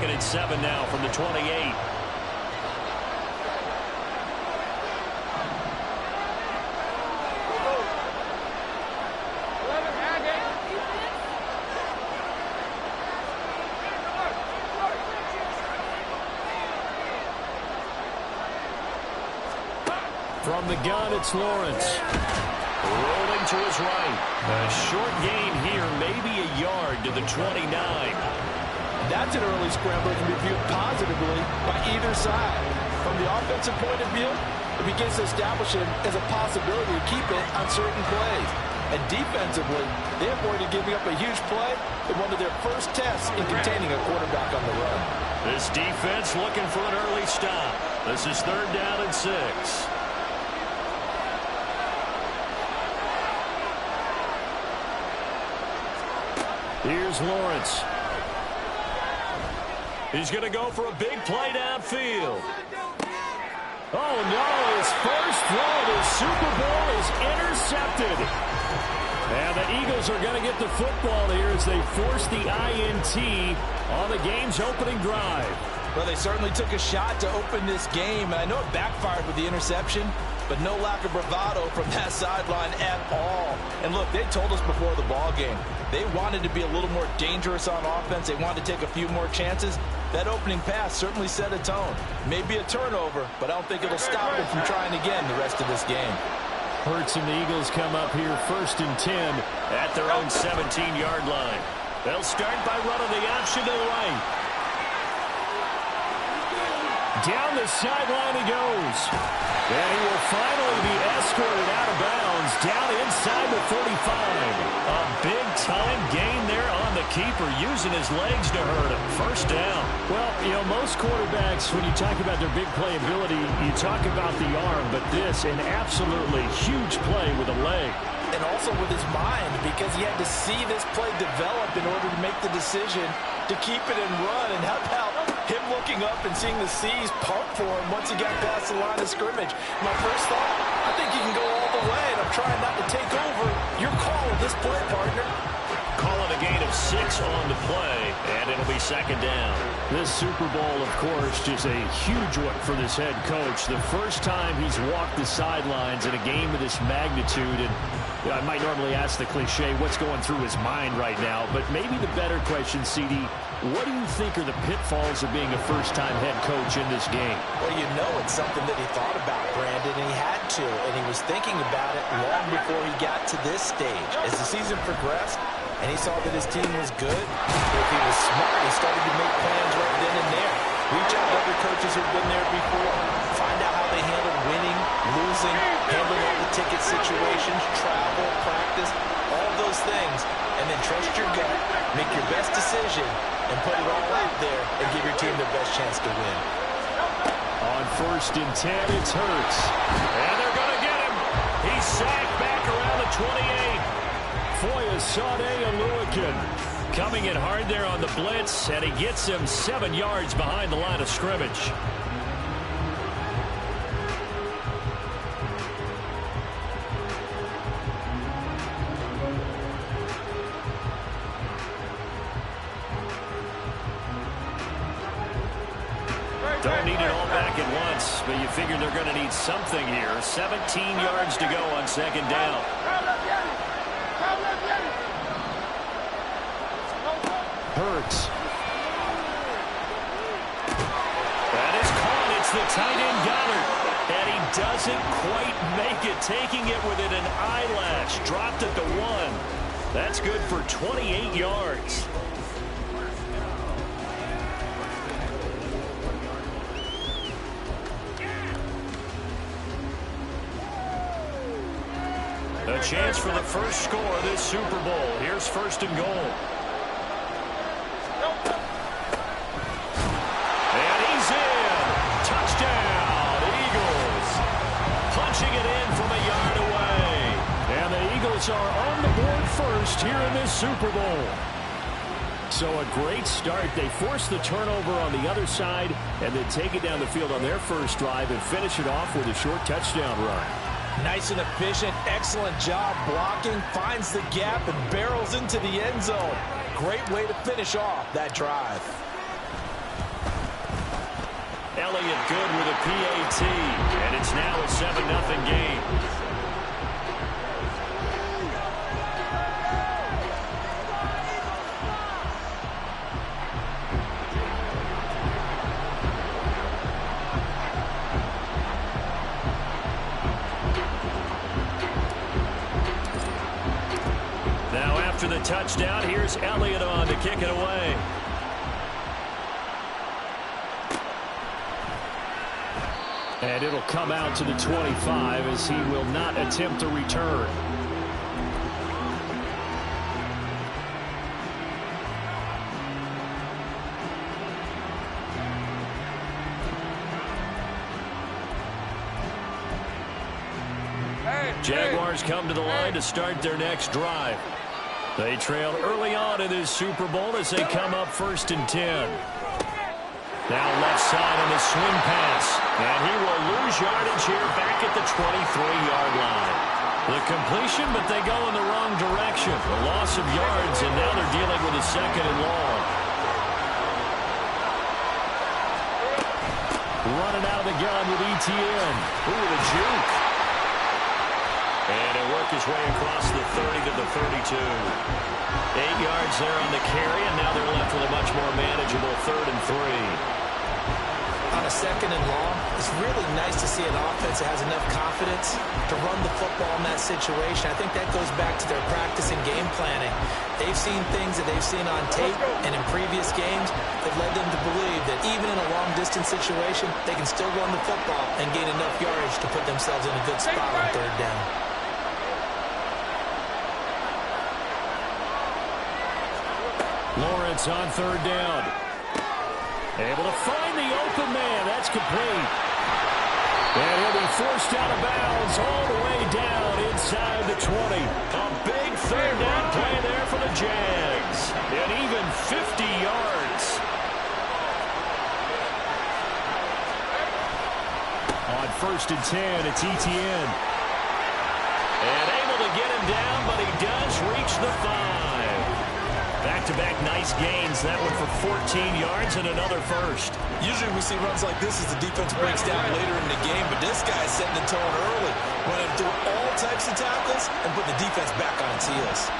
2nd and 7 now from the 28. From the gun, it's Lawrence. Rolling to his right. A short gain here, maybe a yard to the 29. That's an early scramble that can be viewed positively by either side. From the offensive point of view, it begins to establish him as a possibility to keep it on certain plays. And defensively, they avoided giving up a huge play in one of their first tests in containing a quarterback on the run. This defense looking for an early stop. This is 3rd down and 6. Here's Lawrence. He's going to go for a big play downfield. Oh, no. His first throw of the Super Bowl is intercepted. And the Eagles are going to get the football here as they force the INT on the game's opening drive. Well, they certainly took a shot to open this game, and I know it backfired with the interception, but no lack of bravado from that sideline at all. And look, they told us before the ball game, they wanted to be a little more dangerous on offense. They wanted to take a few more chances. That opening pass certainly set a tone. Maybe a turnover, but I don't think it'll stop them from trying again the rest of this game. Hurts and the Eagles come up here 1st and 10 at their own 17-yard line. They'll start by running the option to the right. Down the sideline he goes. And he will finally be escorted out of bounds down inside the 45. A big-time gain there on the keeper, using his legs to hurt him. 1st down. Well, you know, most quarterbacks, when you talk about their big playability, you talk about the arm, but this, an absolutely huge play with a leg. And also with his mind, because he had to see this play develop in order to make the decision to keep it and run. And how about him looking up and seeing the C's pump for him once he got past the line of scrimmage? My first thought, I think he can go all the way, and I'm trying not to take over. Your call with this play, partner. Calling a gain of 6 on the play, and it'll be 2nd down. This Super Bowl, of course, just a huge one for this head coach. The first time he's walked the sidelines in a game of this magnitude, and you know, I might normally ask the cliche, what's going through his mind right now? But maybe the better question, CD, what do you think are the pitfalls of being a first-time head coach in this game? Well, you know it's something that he thought about, Brandon, and he had to. And he was thinking about it long before he got to this stage. As the season progressed, and he saw that his team was good, if he was smart, he started to make plans right then and there. Reach out to other coaches who've been there before. Find out how they handle winning, losing, handling all the ticket situations, travel, practice, all those things. And then trust your gut, make your best decision, and put it all out there and give your team the best chance to win. On 1st and 10, it's Hurts. And they're going to get him. He's sacked back around the 28. Foyesade Oluwakin coming in hard there on the blitz, and he gets him 7 yards behind the line of scrimmage. Don't need it all back at once, but you figure they're going to need something here. 17 yards to go on 2nd down. Hurts. That is caught. It's the tight end Goddard. And he doesn't quite make it, taking it within an eyelash. Dropped at the 1. That's good for 28 yards. A chance for the first score of this Super Bowl. Here's 1st and goal. And he's in. Touchdown, Eagles. Punching it in from a yard away. And the Eagles are on the board first here in this Super Bowl. So a great start. They force the turnover on the other side and then take it down the field on their first drive and finish it off with a short touchdown run. Nice and efficient, excellent job blocking, finds the gap and barrels into the end zone. Great way to finish off that drive. Elliott good with a PAT, and it's now a 7-0 game. Now after the touchdown, here's Elliott on to kick it away. And it'll come out to the 25 as he will not attempt a return. Jaguars come to the line to start their next drive. They trailed early on in this Super Bowl as they come up 1st and 10. Now left side on the swing pass. And he will lose yardage here back at the 23-yard line. The completion, but they go in the wrong direction. A loss of yards, and now they're dealing with a 2nd and long. Running out of the gun with ETN. Ooh, the juke. And he'll work his way across the 30 to the 32. 8 yards there on the carry, and now they're left with a much more manageable 3rd and 3. On a 2nd and long, it's really nice to see an offense that has enough confidence to run the football in that situation. I think that goes back to their practice and game planning. They've seen things that they've seen on tape and in previous games that led them to believe that even in a long-distance situation, they can still run the football and gain enough yardage to put themselves in a good spot on 3rd down. Lawrence on 3rd down. Able to find the open man. That's complete. And he'll be forced out of bounds all the way down inside the 20. A big 3rd down play there for the Jags. And even 50 yards. On 1st and 10, it's ETN. And able to get him down, but he does reach the 5. Back-to-back nice gains. That one for 14 yards and another first. Usually we see runs like this as the defense breaks down later in the game, but this guy's setting the tone early, running through all types of tackles and putting the defense back on its heels.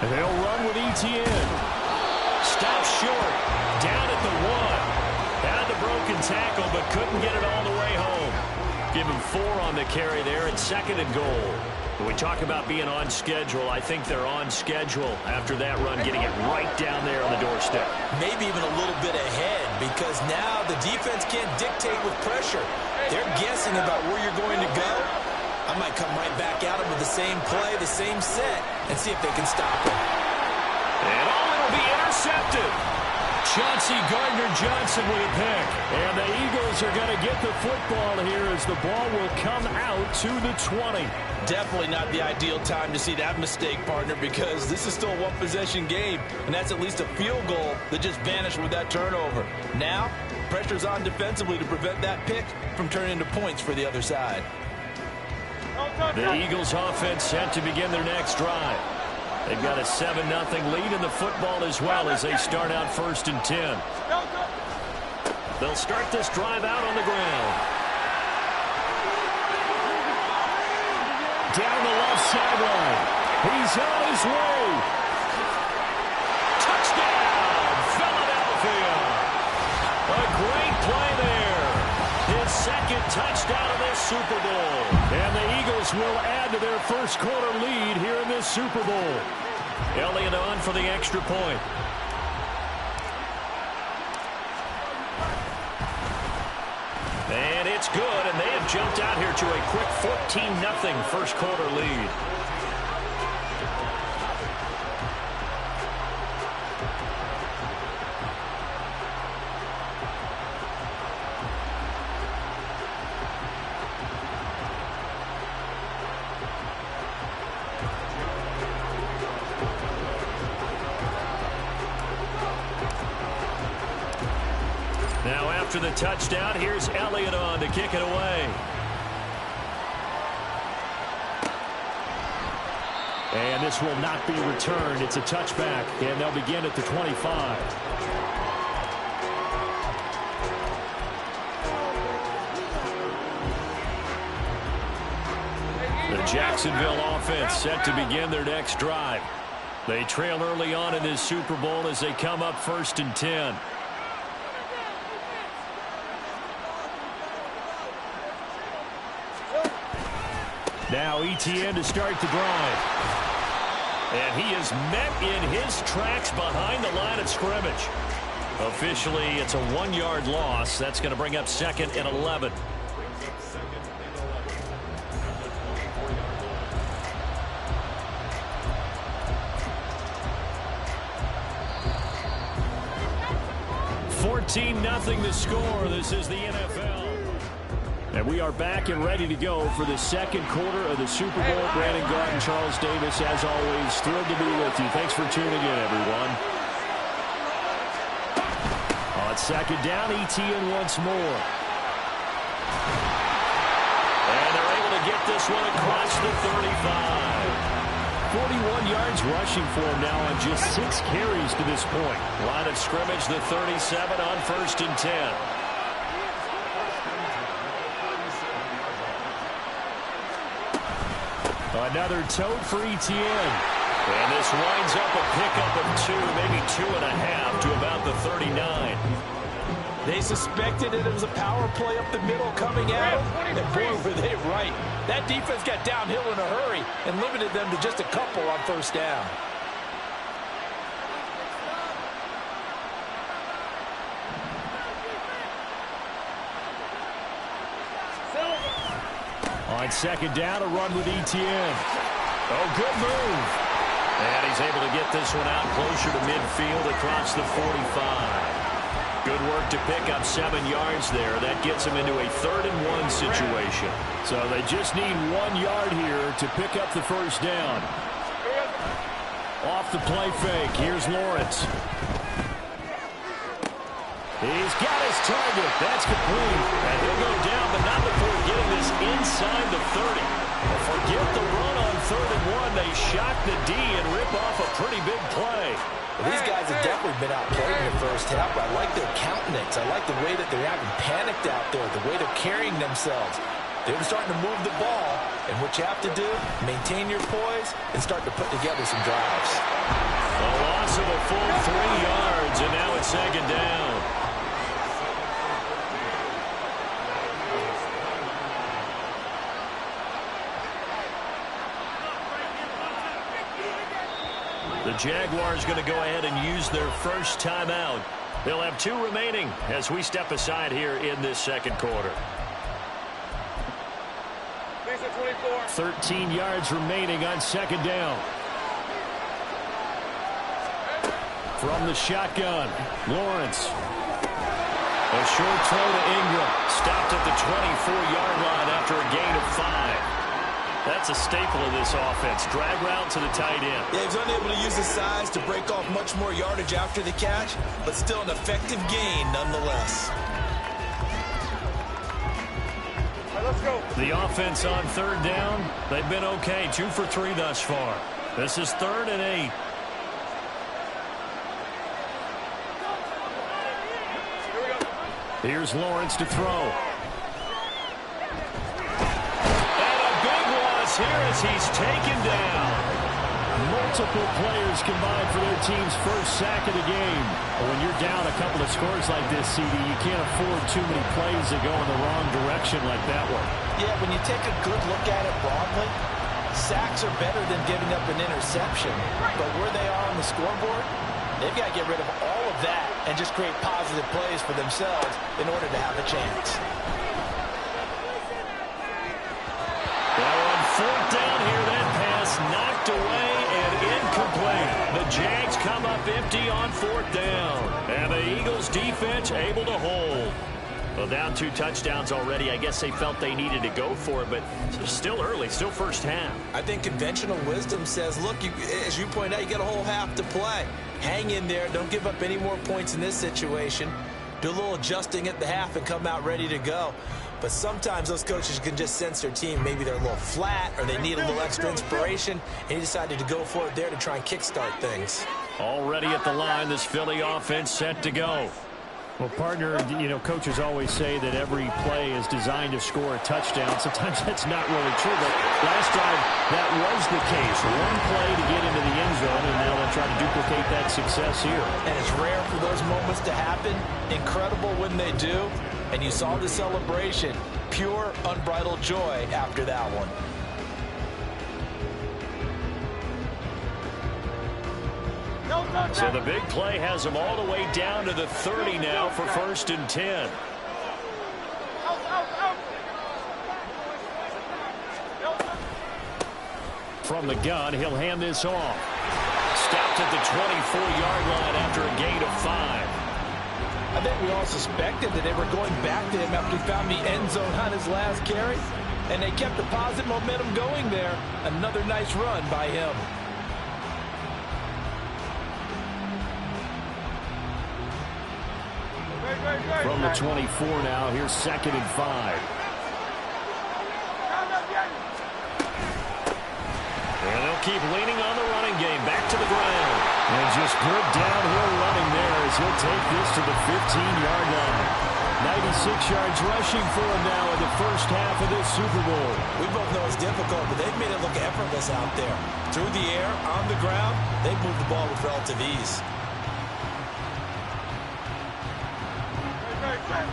They'll run with ETN. Stops short. Down at the 1. Had the broken tackle, but couldn't get it all the way home. Give him 4 on the carry there at 2nd and goal. When we talk about being on schedule, I think they're on schedule after that run, getting it right down there on the doorstep. Maybe even a little bit ahead, because now the defense can't dictate with pressure. They're guessing about where you're going to go. I might come right back at them with the same play, the same set, and see if they can stop him. And it'll be intercepted. Chauncey Gardner-Johnson with a pick. And the Eagles are going to get the football here as the ball will come out to the 20. Definitely not the ideal time to see that mistake, partner, because this is still a one-possession game, and that's at least a field goal that just vanished with that turnover. Now, pressure's on defensively to prevent that pick from turning into points for the other side. The Eagles offense set to begin their next drive. They've got a 7-0 lead in the football as well as they start out 1st and 10. They'll start this drive out on the ground. Down the left sideline. He's on his way. Touchdown, Philadelphia. A great play there. His 2nd touchdown of this Super Bowl. And the Eagles will add to their first quarter lead here in this Super Bowl. Elliott on for the extra point. And it's good, and they have jumped out here to a quick 14-0 first quarter lead. Now after the touchdown, here's Elliott on to kick it away. And this will not be returned. It's a touchback, and they'll begin at the 25. The Jacksonville offense set to begin their next drive. They trail early on in this Super Bowl as they come up 1st and 10. Now ETN to start the drive. And he is met in his tracks behind the line of scrimmage. Officially, it's a 1-yard loss. That's going to bring up 2nd and 11. Nothing the score. This is the NFL. And we are back and ready to go for the second quarter of the Super Bowl. Brandon Garden, Charles Davis, as always, thrilled to be with you. Thanks for tuning in, everyone. On 2nd down, ETN once more. And they're able to get this one across the 35. 41 yards rushing for him now on just 6 carries to this point. Line of scrimmage, the 37 on 1st and 10. Another tote for ETN. And this winds up a pickup of 2, maybe 2.5 to about the 39. They suspected it was a power play up the middle coming out. And boy, were they right. That defense got downhill in a hurry and limited them to just a couple on 1st down. On 2nd down, a run with ETN. Oh, good move. And he's able to get this one out closer to midfield across the 45. Good work to pick up 7 yards there. That gets him into a 3rd and 1 situation. So they just need 1 yard here to pick up the 1st down. Off the play fake. Here's Lawrence. He's got his target. That's complete. And he'll go down, but not before getting this inside the 30. Forget the run on 3rd and 1. They shock the D and rip off a pretty big play. Well, these guys have definitely been outplayed in the 1st half. I like their countenance. I like the way that they're having panicked out there, the way they're carrying themselves. They're starting to move the ball, and what you have to do, maintain your poise and start to put together some drives. A loss of a full 3 yards, and now it's 2nd down. The Jaguars going to go ahead and use their first timeout. They'll have 2 remaining as we step aside here in this second quarter. 13 yards remaining on 2nd down. From the shotgun, Lawrence. A short throw to Ingram. Stopped at the 24-yard line after a gain of 5. That's a staple of this offense. Drag route to the tight end. Yeah, he's unable to use his size to break off much more yardage after the catch, but still an effective gain nonetheless. All right, let's go. The offense on 3rd down, they've been okay. 2 for 3 thus far. This is 3rd and 8. Here's Lawrence to throw. Here as he's taken down. Multiple players combined for their team's first sack of the game. When you're down a couple of scores like this, CD, you can't afford too many plays that go in the wrong direction like that one. Yeah, when you take a good look at it broadly, sacks are better than giving up an interception. But where they are on the scoreboard, they've got to get rid of all of that and just create positive plays for themselves in order to have a chance. 4th down here, that pass knocked away and incomplete. The Jags come up empty on 4th down. And the Eagles defense able to hold. Well, down 2 touchdowns already. I guess they felt they needed to go for it, but still early, still first half. I think conventional wisdom says, look, as you point out, you got a whole half to play. Hang in there. Don't give up any more points in this situation. do a little adjusting at the half, and come out ready to go. But sometimes those coaches can just sense their team. Maybe they're a little flat or they need a little extra inspiration, and he decided to go for it there to try and kickstart things. Already at the line, this Philly offense set to go. Well, partner, you know, coaches always say that every play is designed to score a touchdown. Sometimes that's not really true, but last time that was the case. One play to get into the end zone, and now they'll try to duplicate that success here. And it's rare for those moments to happen. Incredible when they do. And you saw the celebration. Pure, unbridled joy after that one. So the big play has them all the way down to the 30 now for 1st and 10. From the gun, he'll hand this off. Stopped at the 24-yard line after a gain of 5. I think we all suspected that they were going back to him after he found the end zone on his last carry. And they kept the positive momentum going there. Another nice run by him. From the 24 now, here's 2nd and 5. And they'll keep leaning on the running game. Back to the ground. And just good downhill running there as he'll take this to the 15-yard line. 96 yards rushing for him now in the first half of this Super Bowl. We both know it's difficult, but they've made it look effortless out there. Through the air, on the ground, they've moved the ball with relative ease.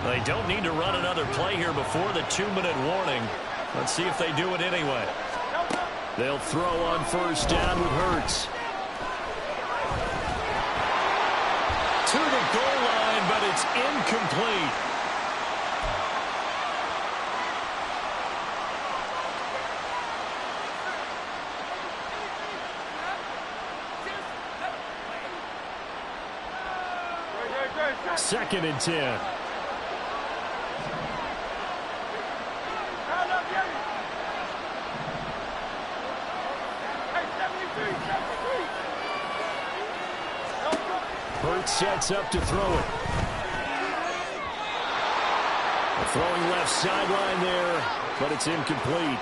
They don't need to run another play here before the 2-minute warning. Let's see if they do it anyway. They'll throw on 1st down with Hurts. To the goal line, but it's incomplete. Second and 10. Hurts sets up to throw it. Throwing left sideline there, but it's incomplete.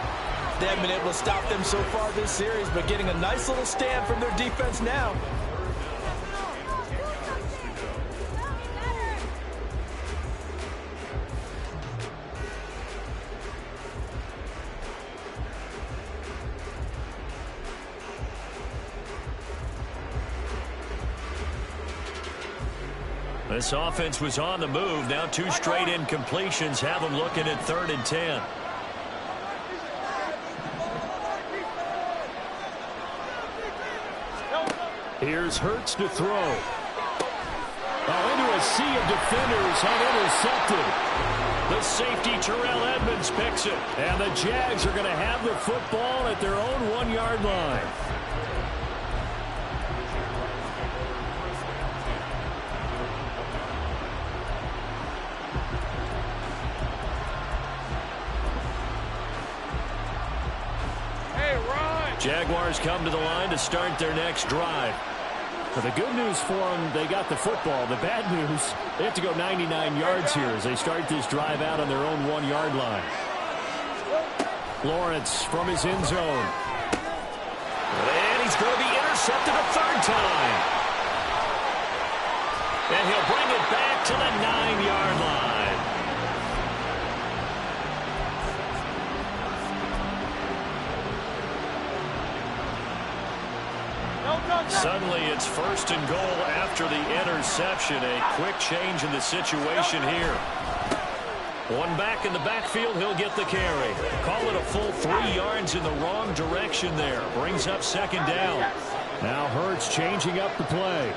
They haven't been able to stop them so far this series, but getting a nice little stand from their defense now. This offense was on the move. Now 2 straight incompletions have them looking at 3rd and 10. Here's Hurts to throw. Oh, into a sea of defenders and intercepted. The safety, Terrell Edmonds, picks it. And the Jags are going to have the football at their own 1-yard line. Jaguars come to the line to start their next drive. But the good news for them, they got the football. The bad news, they have to go 99 yards here as they start this drive out on their own 1-yard line. Lawrence from his end zone. And he's going to be intercepted a 3rd time. And he'll bring it back to the 9-yard line. Suddenly it's 1st and goal after the interception. A quick change in the situation here. One back in the backfield, he'll get the carry. Call it a full 3 yards in the wrong direction there. Brings up 2nd down. Now Hurts changing up the play.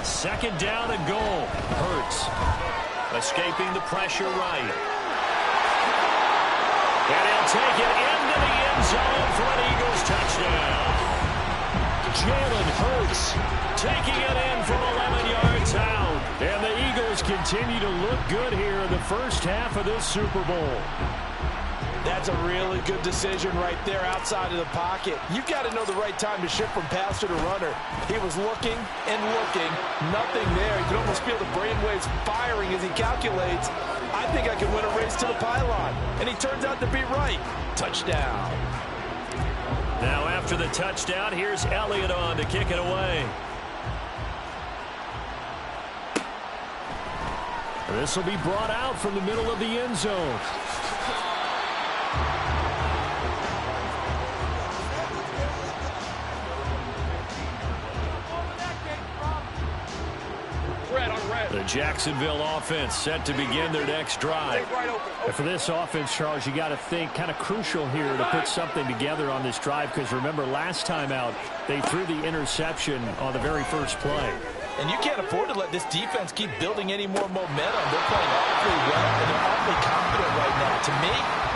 Second down and goal. Hurts escaping the pressure right. And he'll take it into the end zone for an Eagles touchdown. Jalen Hurts taking it in from 11 yards out. And the Eagles continue to look good here in the first half of this Super Bowl. That's a really good decision right there outside of the pocket. You've got to know the right time to shift from passer to runner. He was looking and looking, nothing there. You can almost feel the brainwaves firing as he calculates, I think I can win a race to the pylon. And he turns out to be right. Touchdown. Now after the touchdown, here's Elliott on to kick it away. This will be brought out from the middle of the end zone. The Jacksonville offense set to begin their next drive. And for this offense, Charles, you got to think kind of crucial here to put something together on this drive, because remember last time out they threw the interception on the very first play. And you can't afford to let this defense keep building any more momentum. They're playing awfully well, and they're awfully confident right now. To me,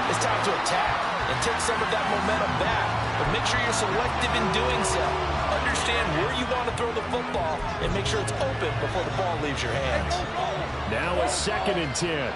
it's time to attack and take some of that momentum back. But make sure you're selective in doing so. Understand where you want to throw the football and make sure it's open before the ball leaves your hands. Now a 2nd and 10.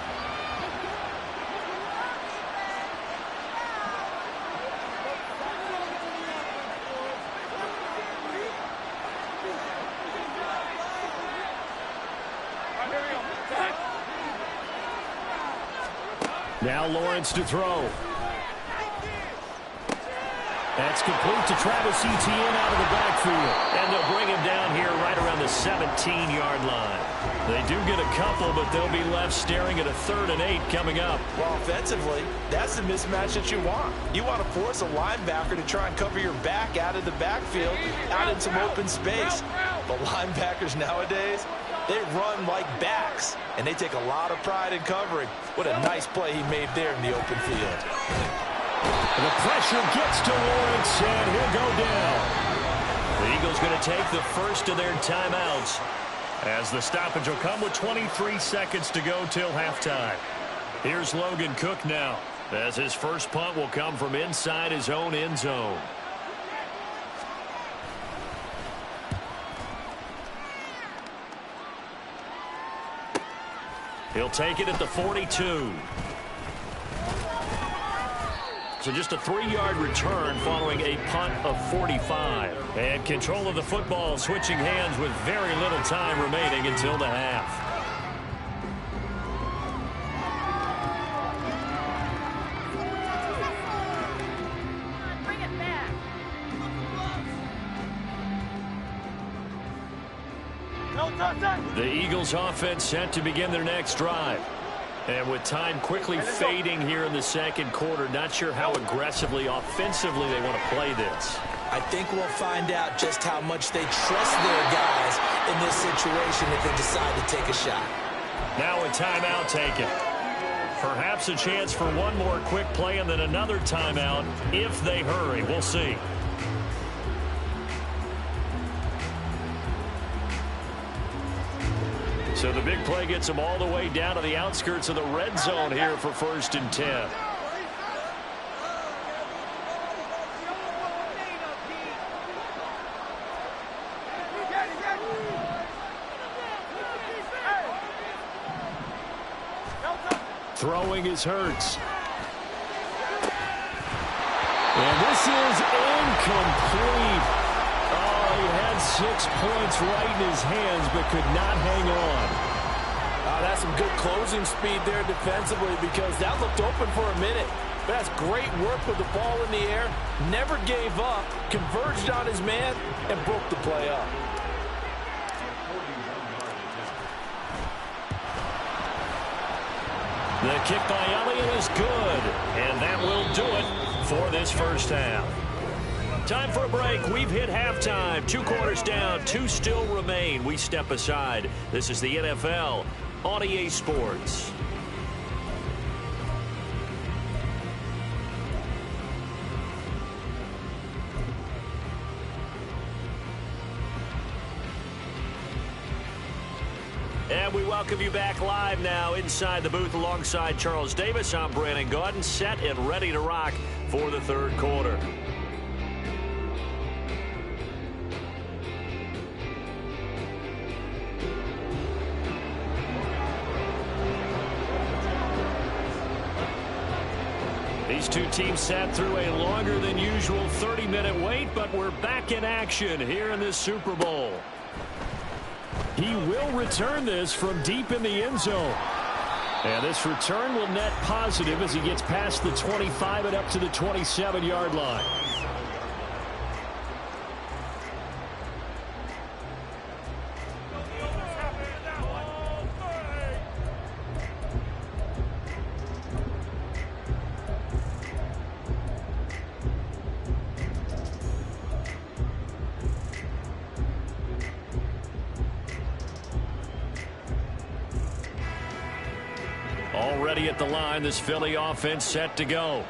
Now Lawrence to throw. That's complete to Travis Etienne out of the backfield. And they'll bring him down here right around the 17-yard line. They do get a couple, but they'll be left staring at a 3rd and 8 coming up. Well, offensively, that's the mismatch that you want. You want to force a linebacker to try and cover your back out of the backfield, out in some open space. But linebackers nowadays, they run like backs, and they take a lot of pride in covering. What a nice play he made there in the open field. The pressure gets to Lawrence, and he'll go down. The Eagles going to take the first of their timeouts, as the stoppage will come with 23 seconds to go till halftime. Here's Logan Cook now, as his first punt will come from inside his own end zone. He'll take it at the 42. So just a 3-yard return following a punt of 45. And control of the football switching hands with very little time remaining until the half. Bring it back. The Eagles offense set to begin their next drive. And with time quickly fading here in the second quarter, not sure how aggressively, offensively they want to play this. I think we'll find out just how much they trust their guys in this situation if they decide to take a shot. Now a timeout taken. Perhaps a chance for one more quick play and then another timeout if they hurry. We'll see. So the big play gets them all the way down to the outskirts of the red zone here for 1st and 10. Throwing is Hurts. And this is incomplete. Oh, he had 6 points right in his hands, but could not hang on. That's some good closing speed there defensively, because that looked open for a minute. But that's great work with the ball in the air. Never gave up, converged on his man, and broke the play up. The kick by Elliott is good, and that will do it for this first half. Time for a break. We've hit halftime. 2 quarters down, 2 still remain. We step aside. This is the NFL on EA Sports. And we welcome you back live now inside the booth alongside Charles Davis. I'm Brandon Gaudin, set and ready to rock for the third quarter. These two teams sat through a longer than usual 30-minute wait, but we're back in action here in this Super Bowl. He will return this from deep in the end zone. And this return will net positive as he gets past the 25 and up to the 27-yard line. Already at the line, this Philly offense set to go.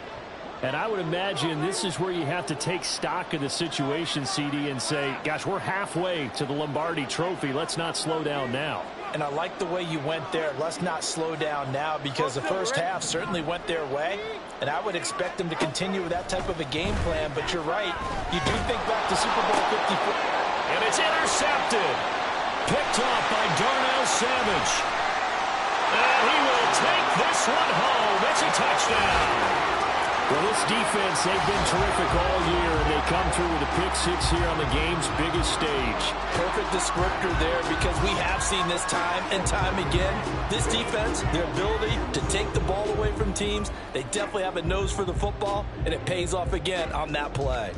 And I would imagine this is where you have to take stock of the situation, CD, and say, gosh, we're halfway to the Lombardi Trophy. Let's not slow down now. And I like the way you went there. Let's not slow down now, because the first half certainly went their way. And I would expect them to continue with that type of a game plan. But you're right. You do think back to Super Bowl 54. And it's intercepted. Picked off by Darnell Savage. And he will take this one home. It's a touchdown. Well, this defense, they've been terrific all year, and they come through with a pick six here on the game's biggest stage. Perfect descriptor there, because we have seen this time and time again. This defense, their ability to take the ball away from teams, they definitely have a nose for the football, and it pays off again on that play.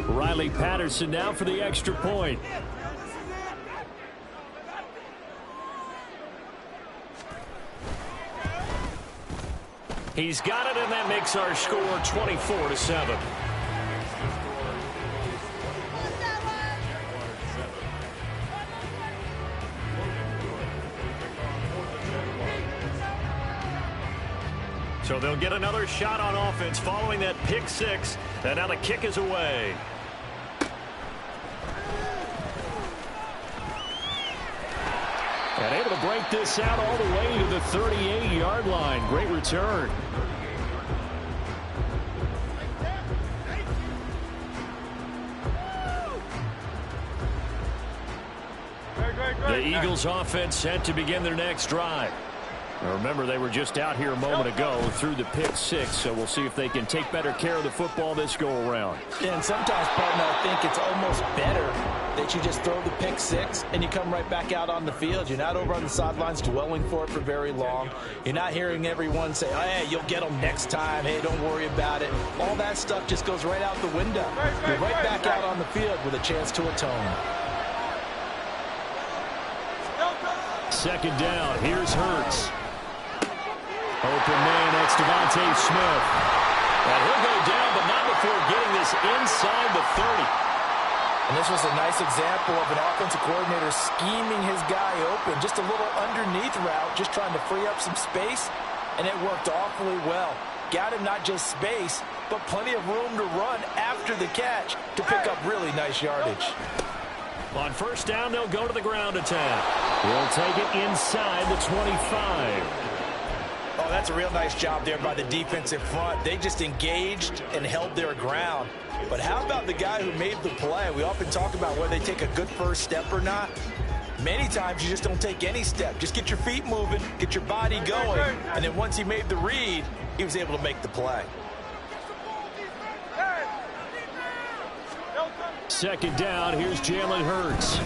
Riley Patterson now for the extra point. He's got it, and that makes our score 24-7. So they'll get another shot on offense following that pick six, and now the kick is away. And able to break this out all the way to the 38-yard line. Great return. The Eagles offense set to begin their next drive. Now remember, they were just out here a moment ago through the pick six, so we'll see if they can take better care of the football this go-around. And sometimes, partner, I think it's almost better that you just throw the pick six and you come right back out on the field. You're not over on the sidelines dwelling for it for very long. You're not hearing everyone say, oh, hey, you'll get them next time. Hey, don't worry about it. All that stuff just goes right out the window. You're right back out on the field with a chance to atone. Second down. Here's Hurts. Open man, that's Devontae Smith. And he'll go down, but not before getting this inside the 30. And this was a nice example of an offensive coordinator scheming his guy open. Just a little underneath route, just trying to free up some space, and it worked awfully well. Got him not just space, but plenty of room to run after the catch to pick up really nice yardage. On first down, they'll go to the ground attack. We'll take it inside the 25. Oh, that's a real nice job there by the defensive front. They just engaged and held their ground. But how about the guy who made the play? We often talk about whether they take a good first step or not. Many times you just don't take any step. Just get your feet moving, get your body going, and then once he made the read, he was able to make the play. Second down, here's Jalen Hurts.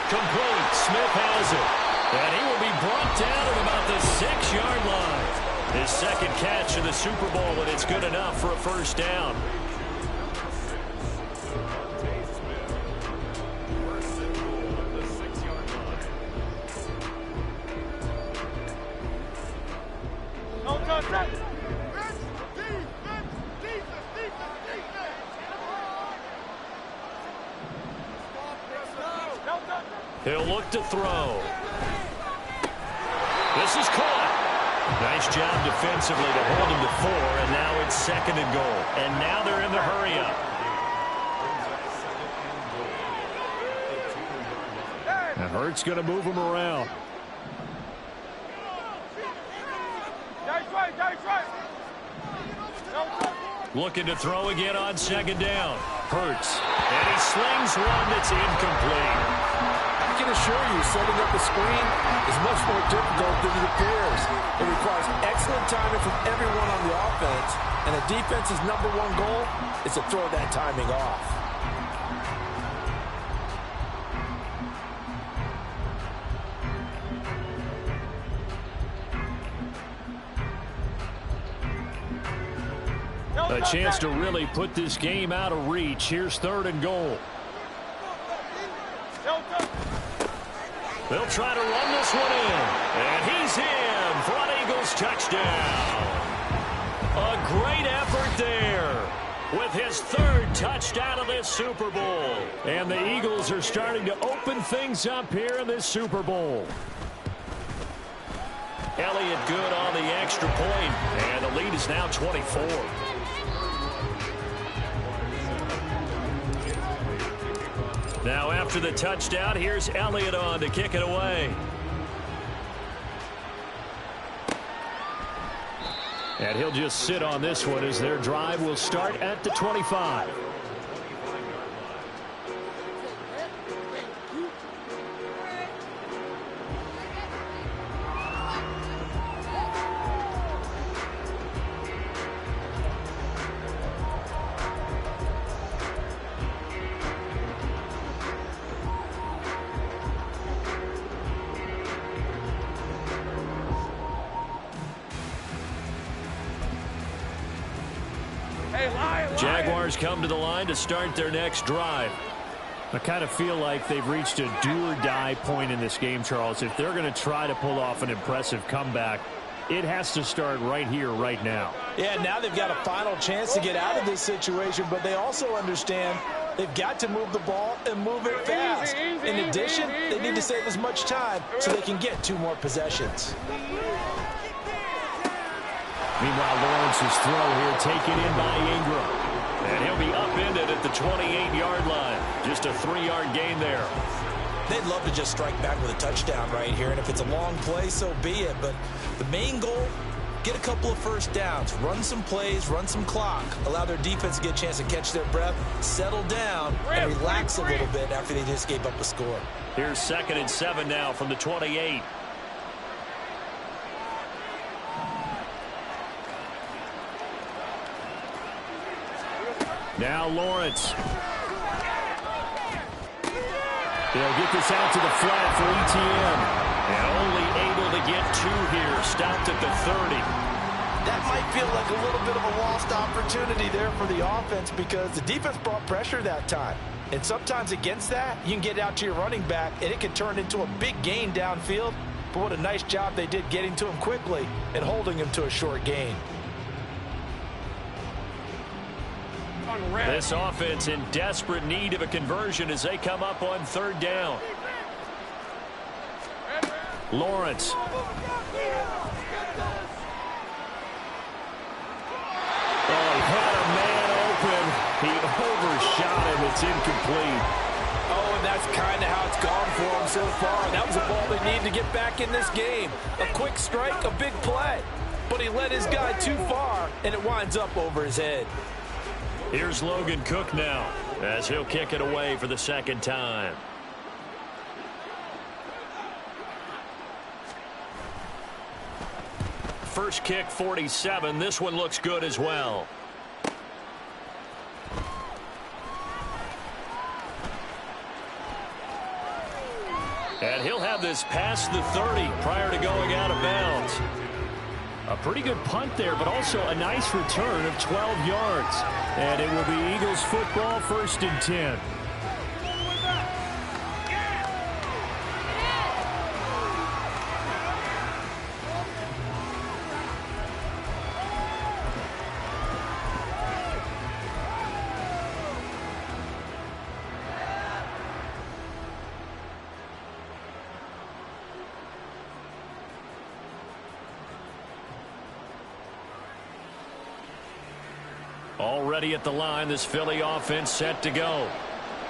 Complete, Smith has it. And he will be brought down at about the 6-yard line. His second catch in the Super Bowl, and it's good enough for a first down. He'll look to throw. This is caught. Nice job defensively to hold him to 4, and now it's second and goal. And now they're in the hurry-up. And Hurts going to move him around. Looking to throw again on second down. Hurts. And he slings one that's incomplete. I can assure you, setting up a screen is much more difficult than it appears. It requires excellent timing from everyone on the offense, and the defense's #1 goal is to throw that timing off. A chance to really put this game out of reach. Here's 3rd and goal. They'll try to run this one in. And he's in for an Eagles touchdown. A great effort there with his 3rd touchdown of this Super Bowl. And the Eagles are starting to open things up here in this Super Bowl. Elliott good on the extra point, and the lead is now 24. Now after the touchdown, here's Elliott on to kick it away. And he'll just sit on this one as their drive will start at the 25. Jaguars come to the line to start their next drive. I kind of feel like they've reached a do-or-die point in this game, Charles. If they're going to try to pull off an impressive comeback, it has to start right here, right now. Yeah, now they've got a final chance to get out of this situation, but they also understand they've got to move the ball and move it fast. In addition, they need to save as much time so they can get 2 more possessions. Meanwhile, Lawrence's throw here taken in by Ingram. And he'll be upended at the 28-yard line. Just a 3-yard gain there. They'd love to just strike back with a touchdown right here, and if it's a long play, so be it. But the main goal, get a couple of first downs, run some plays, run some clock, allow their defense to get a chance to catch their breath, settle down, and relax a little bit after they just gave up a score. Here's 2nd and 7 now from the 28. Now Lawrence. They'll get this out to the flat for ETN. And only able to get 2 here. Stopped at the 30. That might feel like a little bit of a lost opportunity there for the offense because the defense brought pressure that time. And sometimes against that, you can get out to your running back, and it can turn into a big gain downfield. But what a nice job they did getting to him quickly and holding him to a short gain. This offense in desperate need of a conversion as they come up on 3rd down. Lawrence. Oh, he had a man open. He overshot him. It's incomplete. Oh, and that's kind of how it's gone for him so far. That was a ball they need to get back in this game. A quick strike, a big play. But he led his guy too far, and it winds up over his head. Here's Logan Cook now as he'll kick it away for the 2nd time. First kick, 47. This one looks good as well. And he'll have this past the 30 prior to going out of bounds. A pretty good punt there, but also a nice return of 12 yards. And it will be Eagles football, 1st and 10. Already at the line, this Philly offense set to go.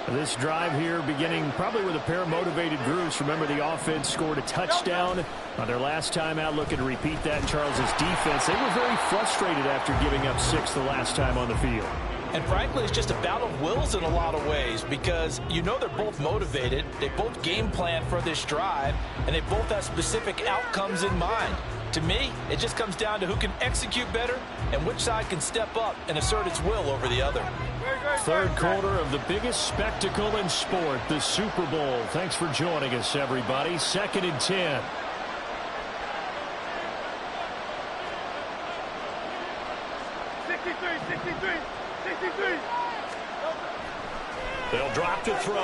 This drive here beginning probably with a pair of motivated groups. Remember, the offense scored a touchdown on their last time out, looking to repeat that in Charles's defense. They were very frustrated after giving up 6 the last time on the field. And frankly, it's just a battle of wills in a lot of ways because you know they're both motivated, they both game plan for this drive, and they both have specific outcomes in mind. To me, it just comes down to who can execute better and which side can step up and assert its will over the other. Third quarter of the biggest spectacle in sport, the Super Bowl. Thanks for joining us, everybody. 2nd and 10. They'll drop to throw.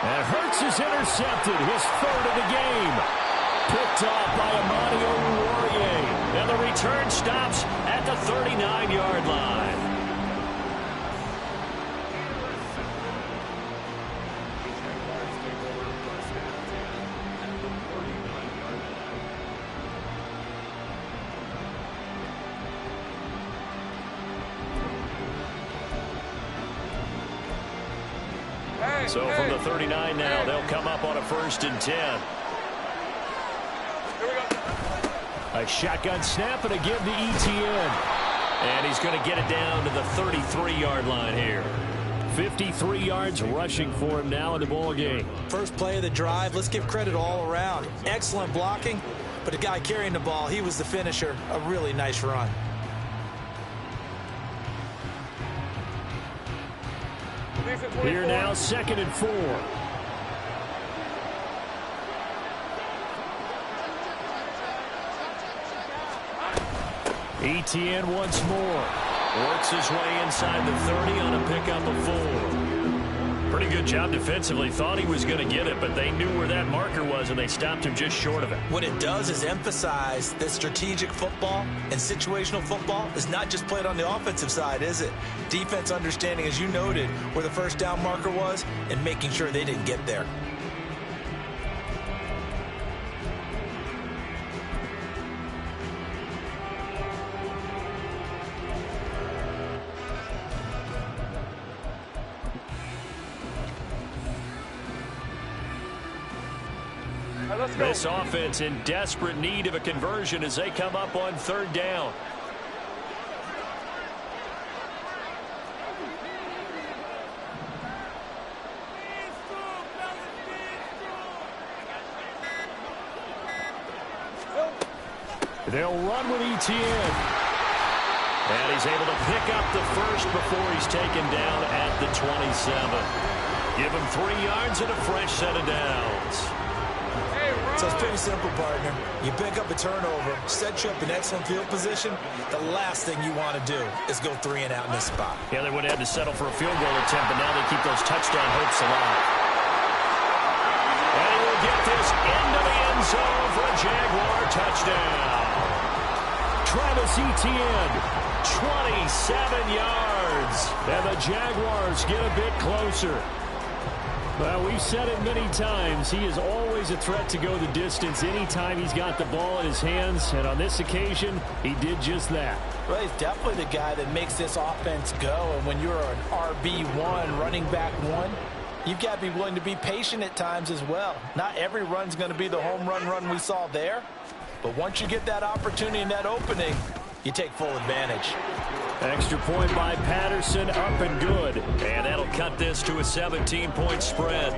And Hurts is intercepted, his 3rd of the game. Picked off by Amani Oruwariye. And the return stops at the 39-yard line. So from the 39 now, they'll come up on a 1st and 10. A shotgun snap and a give to Etienne. And he's going to get it down to the 33-yard line here. 53 yards rushing for him now in the ball game. First play of the drive, let's give credit all around. Excellent blocking, but the guy carrying the ball, he was the finisher. A really nice run. Here now, 2nd and 4. Etienne once more. Works his way inside the 30 on a pickup of 4. Pretty good job defensively. Thought he was going to get it, but they knew where that marker was, and they stopped him just short of it. What it does is emphasize that strategic football and situational football is not just played on the offensive side, is it? Defense understanding, as you noted, where the first down marker was and making sure they didn't get there. This offense in desperate need of a conversion as they come up on 3rd down. They'll run with Etienne. And he's able to pick up the 1st before he's taken down at the 27. Give him 3 yards and a fresh set of downs. So it's pretty simple, partner. You pick up a turnover, set you up in excellent field position. The last thing you want to do is go 3 and out in this spot. Yeah, they would have had to settle for a field goal attempt, but now they keep those touchdown hopes alive. And he will get this into the end zone for a Jaguar touchdown. Travis Etienne, 27 yards. And the Jaguars get a bit closer. Well, we've said it many times. He is always a threat to go the distance anytime he's got the ball in his hands. And on this occasion, he did just that. Well, he's definitely the guy that makes this offense go. And when you're an RB1, running back 1, you've got to be willing to be patient at times as well. Not every run's going to be the home run we saw there. But once you get that opportunity and that opening, you take full advantage. Extra point by Patterson, up and good. And that'll cut this to a 17-point spread.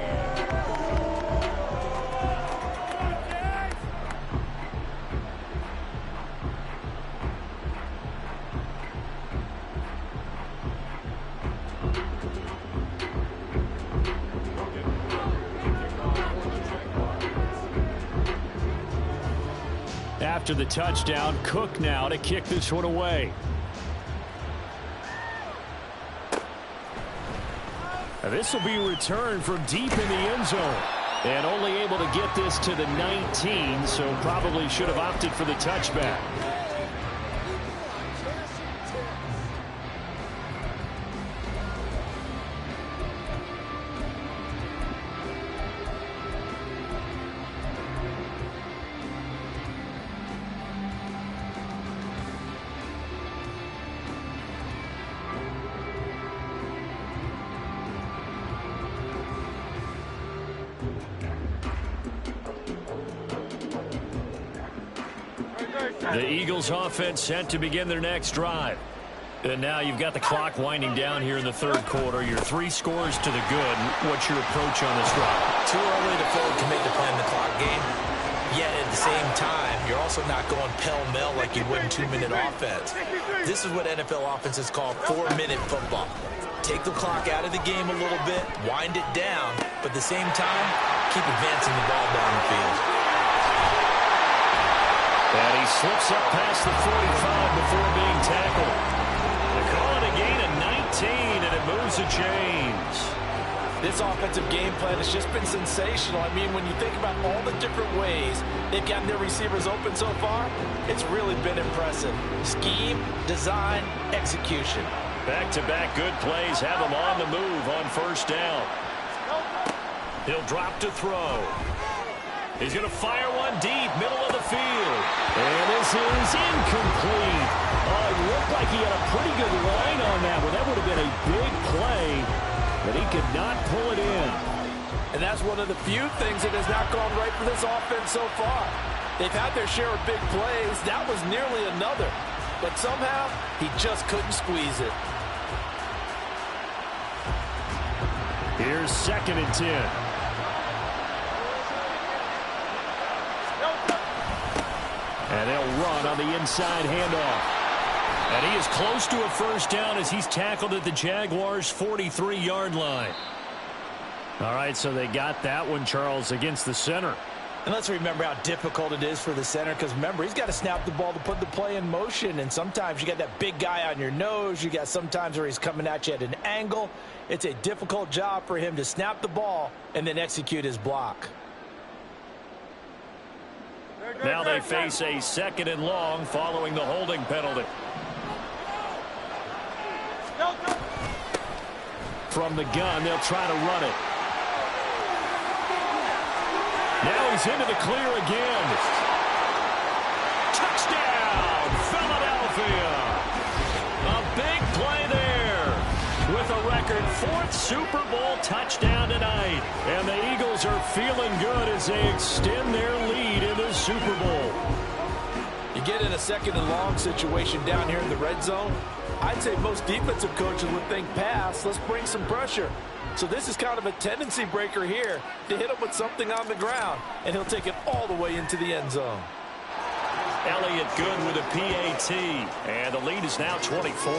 After the touchdown, Cook now to kick this one away. This will be returned from deep in the end zone. And only able to get this to the 19, so probably should have opted for the touchback. The Eagles offense set to begin their next drive. And now you've got the clock winding down here in the third quarter. Your 3 scores to the good. What's your approach on this drive? Too early to fully commit to playing the clock game. Yet at the same time, you're also not going pell-mell like you would in 2-minute offense. This is what NFL offenses call 4-minute football. Take the clock out of the game a little bit, wind it down, but at the same time, keep advancing the ball down the field. And he slips up past the 45 before being tackled. They call it a gain of 19, and it moves the chains. This offensive game plan has just been sensational. I mean, when you think about all the different ways they've gotten their receivers open so far, it's really been impressive. Scheme, design, execution. Back-to-back good plays have him on the move on first down. He'll drop to throw. He's going to fire one deep, middle of the field. And this is incomplete. Oh, it looked like he had a pretty good line on that one. That would have been a big play, but he could not pull it in. And that's one of the few things that has not gone right for this offense so far. They've had their share of big plays. That was nearly another. But somehow, he just couldn't squeeze it. Here's 2nd and 10. And they'll run on the inside handoff. And he is close to a first down as he's tackled at the Jaguars' 43-yard line. All right, so they got that one, Charles, against the center. And let's remember how difficult it is for the center, because remember, he's got to snap the ball to put the play in motion, and sometimes you got that big guy on your nose. You got sometimes where he's coming at you at an angle. It's a difficult job for him to snap the ball and then execute his block. Now they face a 2nd and long following the holding penalty. From the gun, they'll try to run it. Now he's into the clear again. Touchdown, Philadelphia. A big play there with a record 4th Super Bowl touchdown tonight. And the Eagles are feeling good as they extend their lead in the Super Bowl. You get in a 2nd and long situation down here in the red zone, I'd say most defensive coaches would think pass. Let's bring some pressure. So this is kind of a tendency breaker here to hit him with something on the ground, and he'll take it all the way into the end zone. Elliott good with a PAT, and the lead is now 24.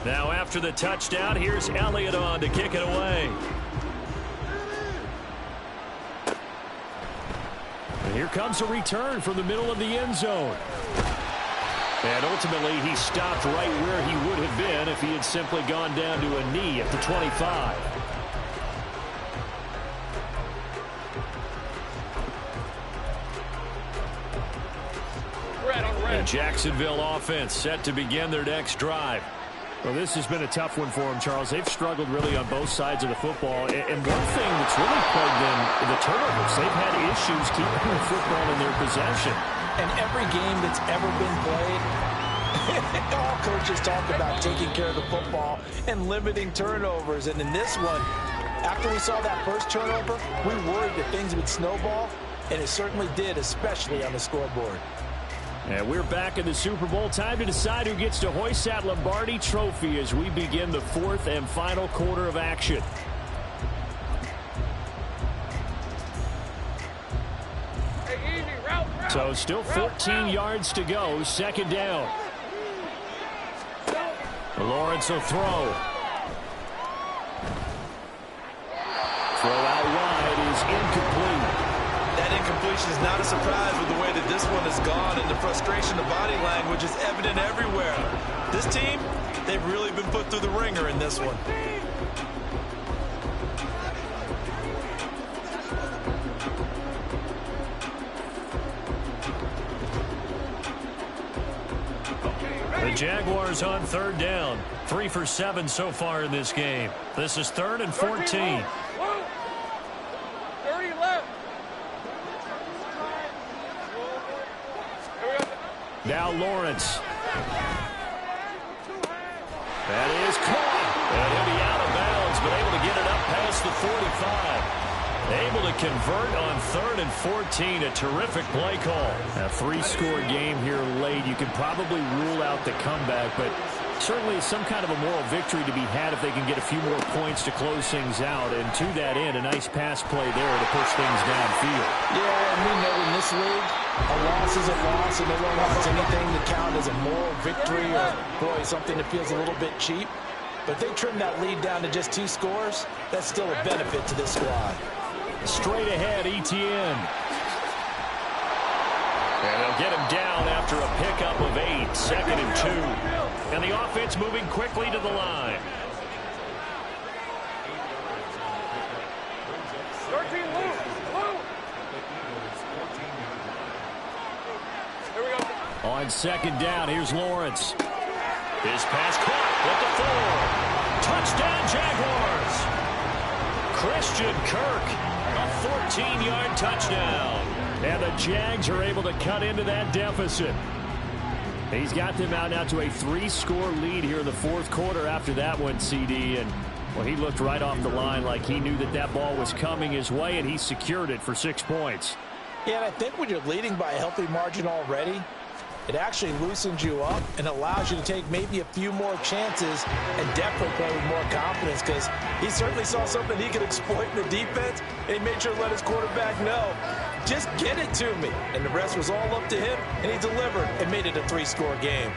Now after the touchdown, here's Elliott on to kick it away. And here comes a return from the middle of the end zone. And ultimately, he stopped right where he would have been if he had simply gone down to a knee at the 25. The Jacksonville offense set to begin their next drive. Well, this has been a tough one for them, Charles. They've struggled really on both sides of the football. And one thing that's really plagued them, the turnovers. They've had issues keeping the football in their possession. And every game that's ever been played, all coaches talk about taking care of the football and limiting turnovers. And in this one, after we saw that first turnover, we worried that things would snowball, and it certainly did, especially on the scoreboard. And we're back in the Super Bowl. Time to decide who gets to hoist that Lombardi trophy as we begin the 4th and final quarter of action. So still 14 yards to go. 2nd down. Lawrence will throw. Throw out wide is incomplete. That incompletion is not a surprise with the way that this one has gone, and the frustration of body language is evident everywhere. This team, they've really been put through the ringer in this one. The Jaguars on 3rd down. 3 for 7 so far in this game. This is 3rd and 14. Now Lawrence. That is caught. And he'll be out of bounds has been able to get it up past the 45. Able to convert on 3rd and 14. A terrific play call. A 3-score game here late. You can probably rule out the comeback, but certainly some kind of a moral victory to be had if they can get a few more points to close things out. And to that end, a nice pass play there to push things downfield. Yeah, and we know in this league, a loss is a loss, and no one wants anything to count as a moral victory or, boy, something that feels a little bit cheap. But they trim that lead down to just 2 scores. That's still a benefit to this squad. Straight ahead, Etienne. And they'll get him down after a pickup of 8, 2nd and 2. And the offense moving quickly to the line. 13, Lou. Here we go. On 2nd down, here's Lawrence. His pass caught at the 4. Touchdown, Jaguars. Christian Kirk. A 14-yard touchdown. And the Jags are able to cut into that deficit. He's got them out now to a 3-score lead here in the 4th quarter after that one, CD. And, well, he looked right off the line like he knew that that ball was coming his way, and he secured it for 6 points. Yeah, and I think when you're leading by a healthy margin already, it actually loosens you up and allows you to take maybe a few more chances and definitely play with more confidence, because he certainly saw something he could exploit in the defense, and he made sure to let his quarterback know, just get it to me. And the rest was all up to him, and he delivered and made it a 3-score game.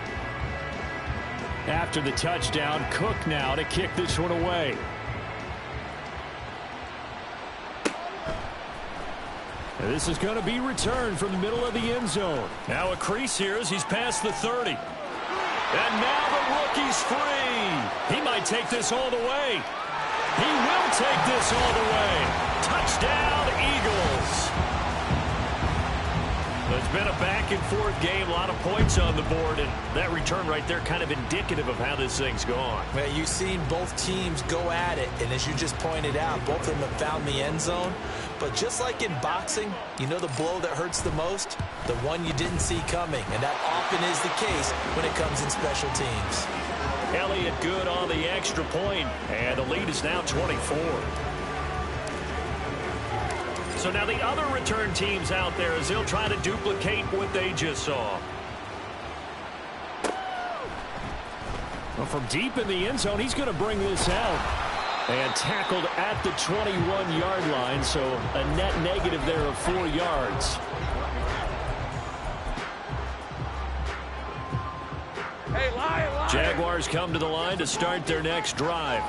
After the touchdown, Cook now to kick this one away. This is going to be returned from the middle of the end zone. Now a crease here as he's past the 30. And now the rookie's free. He might take this all the way. He will take this all the way. Touchdown, Eagles. It's been a back-and-forth game, a lot of points on the board, and that return right there kind of indicative of how this thing's gone. Well, you've seen both teams go at it, and as you just pointed out, both of them have found the end zone. But just like in boxing, you know the blow that hurts the most? The one you didn't see coming, and that often is the case when it comes in special teams. Elliott good on the extra point, and the lead is now 24. So now the other return teams out there as they'll try to duplicate what they just saw. Well, from deep in the end zone, he's going to bring this out. And tackled at the 21-yard line, so a net negative there of 4 yards. Hey, lion. Jaguars come to the line to start their next drive.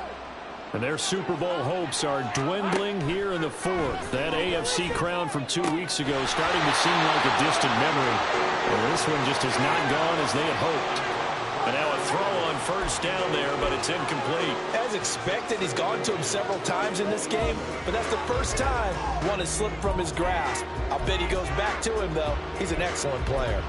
And their Super Bowl hopes are dwindling here in the 4th. That AFC crown from 2 weeks ago starting to seem like a distant memory. Well, this one just has not gone as they had hoped. And now a throw on 1st down there, but it's incomplete. As expected, he's gone to him several times in this game, but that's the first time one has slipped from his grasp. I'll bet he goes back to him, though. He's an excellent player.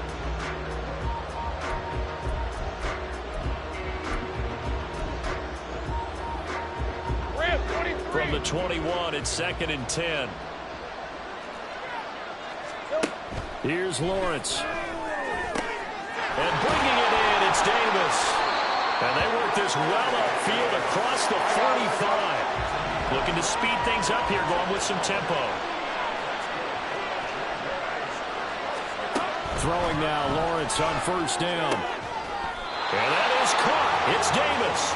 From the 21, it's 2nd and 10. Here's Lawrence. And bringing it in, it's Davis. And they work this well upfield across the 45. Looking to speed things up here, going with some tempo. Throwing now, Lawrence on 1st down. And that is caught. It's Davis.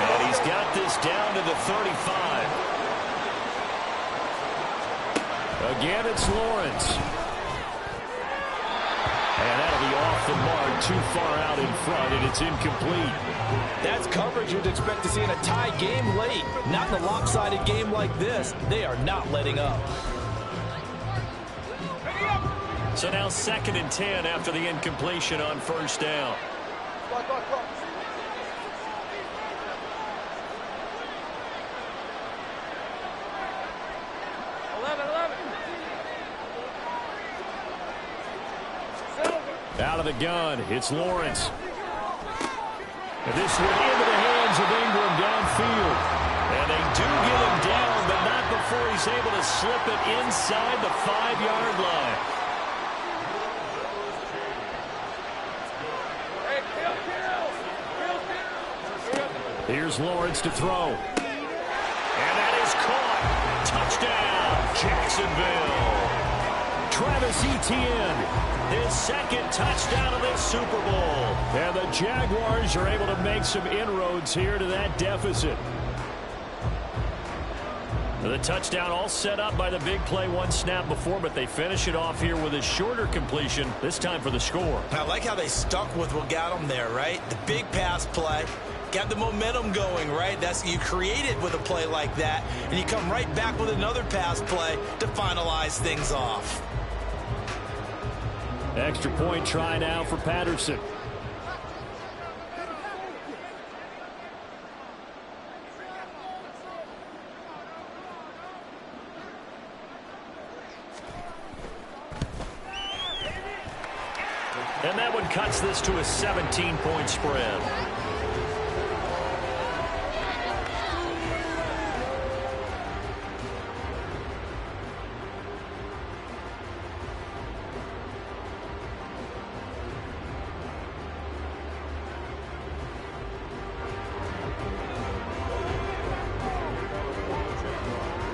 And he's got this down to the 35. Again, it's Lawrence. And that'll be off the mark, too far out in front, and it's incomplete. That's coverage you'd expect to see in a tie game late. Not in a lopsided game like this. They are not letting up. So now 2nd and 10 after the incompletion on 1st down. Clock. 11. Out of the gun, it's Lawrence. And this one into the hands of Ingram downfield. And they do get him down, but not before he's able to slip it inside the 5-yard line. Hey, kill. Here's Lawrence to throw. Jacksonville. Travis Etienne, his second touchdown of this Super Bowl. And the Jaguars are able to make some inroads here to that deficit. The touchdown all set up by the big play one snap before, but they finish it off here with a shorter completion, this time for the score. I like how they stuck with what got them there, right? The big pass play. Got the momentum going, right? That's you create it with a play like that, and you come right back with another pass play to finalize things off. Extra point try now for Patterson. And that one cuts this to a 17-point spread.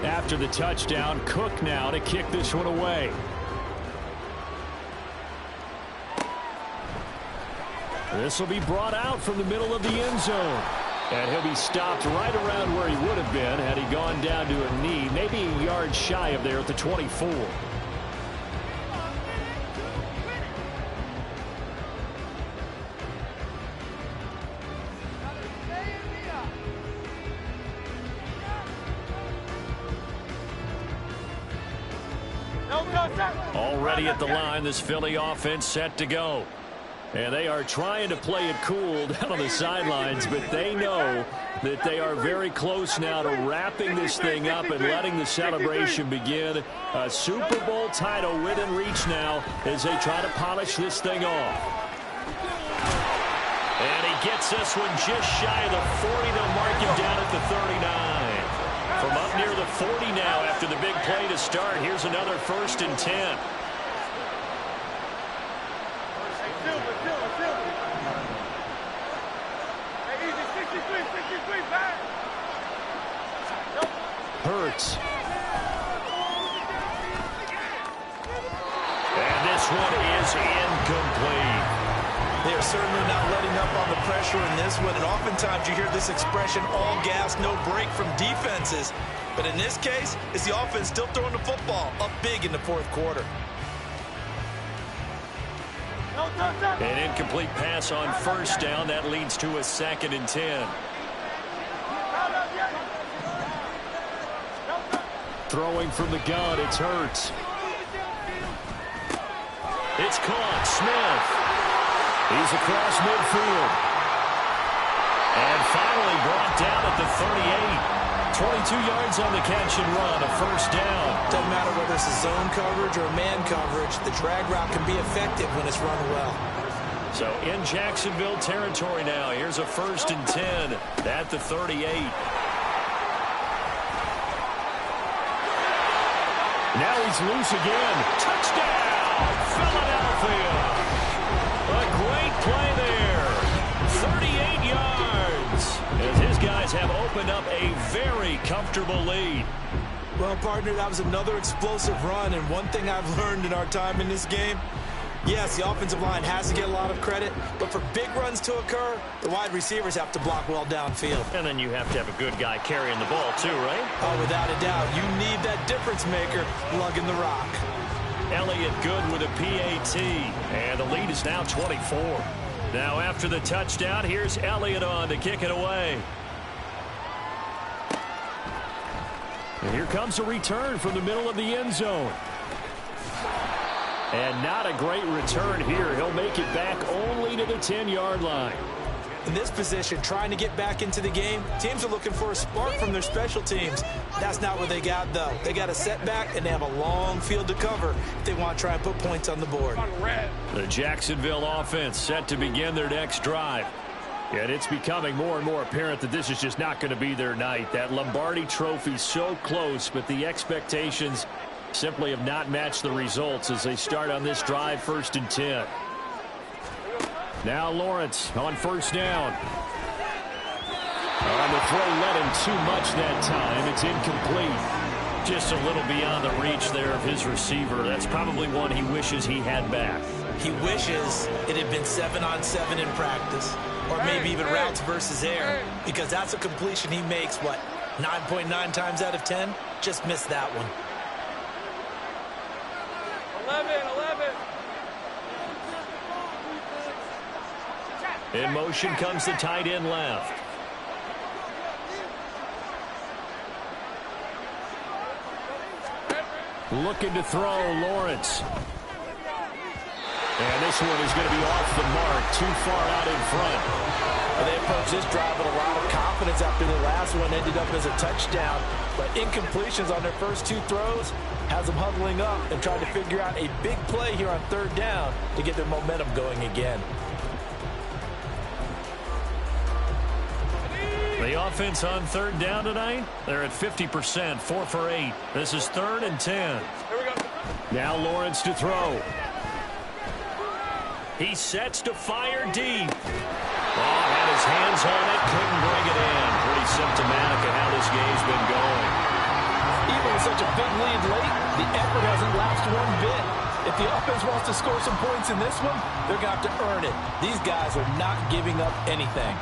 After the touchdown, Cook now to kick this one away. This will be brought out from the middle of the end zone. And he'll be stopped right around where he would have been had he gone down to a knee, maybe a yard shy of there at the 24. Already at the line, this Philly offense set to go. And they are trying to play it cool down on the sidelines, but they know that they are very close now to wrapping this thing up and letting the celebration begin. A Super Bowl title within reach now as they try to polish this thing off. And he gets this one just shy of the 40. They'll mark him down at the 39. From up near the 40 now after the big play to start. Here's another 1st and 10. Hurts. And this one is incomplete. They are certainly not letting up on the pressure in this one, and oftentimes you hear this expression, all gas, no break from defenses. But in this case, it's the offense still throwing the football up big in the 4th quarter. An incomplete pass on 1st down. That leads to a 2nd and 10. Throwing from the gun, it's Hurts. It's caught. Smith. He's across midfield. And finally brought down at the 38. 22 yards on the catch and run, a 1st down. Doesn't matter whether it's a zone coverage or a man coverage, the drag route can be effective when it's run well. So in Jacksonville territory now. Here's a 1st and 10 at the 38. Now he's loose again. Touchdown, Philadelphia. A great play there. 38 yards. As his guys have opened up a very comfortable lead. Well, partner, that was another explosive run. And one thing I've learned in our time in this game, yes, the offensive line has to get a lot of credit, but for big runs to occur, the wide receivers have to block well downfield. And then you have to have a good guy carrying the ball too, right? Oh, without a doubt. You need that difference maker lugging the rock. Elliott good with a PAT, and the lead is now 24. Now after the touchdown, here's Elliott on to kick it away. And here comes a return from the middle of the end zone. And not a great return here. He'll make it back only to the 10-yard line. In this position, trying to get back into the game, teams are looking for a spark from their special teams. That's not what they got, though. They got a setback, and they have a long field to cover if they want to try and put points on the board. The Jacksonville offense set to begin their next drive. And it's becoming more and more apparent that this is just not going to be their night. That Lombardi trophy so close, but the expectations simply have not matched the results as they start on this drive, 1st and 10. Now Lawrence on 1st down. On the throw, led him too much that time. It's incomplete. Just a little beyond the reach there of his receiver. That's probably one he wishes he had back. He wishes it had been 7-on-7 in practice, or maybe even routes versus air, because that's a completion he makes, what, 9.9 times out of 10? Just missed that one. 11. In motion comes the tight end left. Looking to throw, Lawrence. And this one is going to be off the mark, too far out in front. Well, they approached this drive with a lot of confidence after the last one ended up as a touchdown. But incompletions on their first 2 throws has them huddling up and trying to figure out a big play here on 3rd down to get their momentum going again. The offense on 3rd down tonight, they're at 50%, 4 for 8. This is 3rd and 10. Here we go. Now Lawrence to throw. He sets to fire deep. Oh, had his hands on it, couldn't bring it in. Pretty symptomatic of how this game's been going. Even with such a big lead late, the effort hasn't lapsed one bit. If the offense wants to score some points in this one, they're going to have to earn it. These guys are not giving up anything.